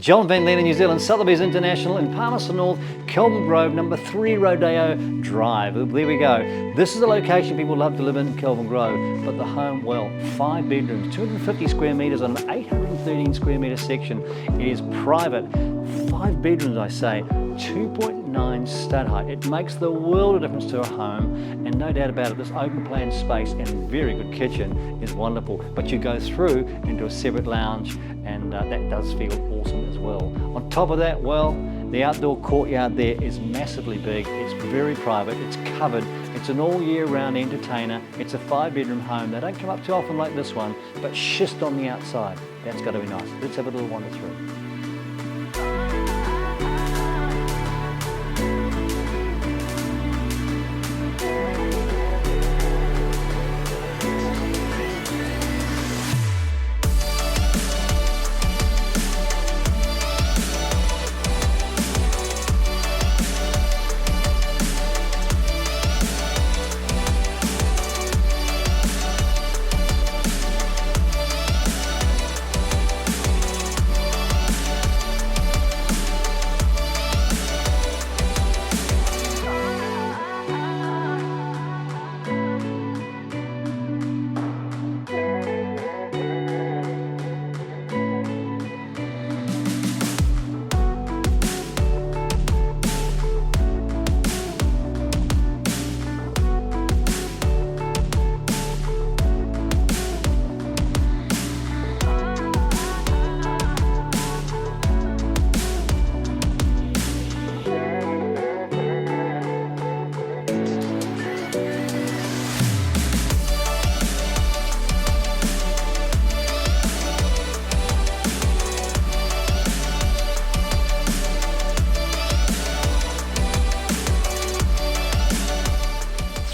John Van Leenen, New Zealand, Sotheby's International in Palmerston North, Kelvin Grove, number 3 Rodeo Drive. There we go. This is a location people love to live in, Kelvin Grove, but the home, well, 5 bedrooms, 250 square metres on an 813 square metre section. It is private, 5 bedrooms I say, 2.9 stud height. It makes the world of difference to a home, and no doubt about it, this open plan space and very good kitchen is wonderful. But you go through into a separate lounge, and that does feel awesome as well. On top of that, well, the outdoor courtyard there is massively big. It's very private, it's covered, it's an all year round entertainer. It's a 5 bedroom home. They don't come up too often like this one, but schist on the outside. That's got to be nice. Let's have a little wander through.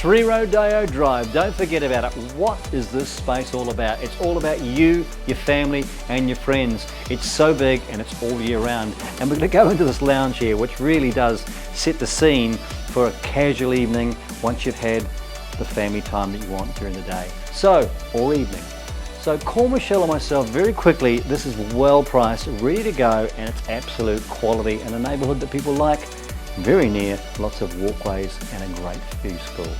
Three Rodeo Drive, don't forget about it. What is this space all about? It's all about you, your family and your friends. It's so big and it's all year round. And we're going to go into this lounge here, which really does set the scene for a casual evening once you've had the family time that you want during the day. Or evening. So call Michelle or myself very quickly. This is well priced, ready to go, and it's absolute quality in a neighbourhood that people like. Very near, lots of walkways and a great view school.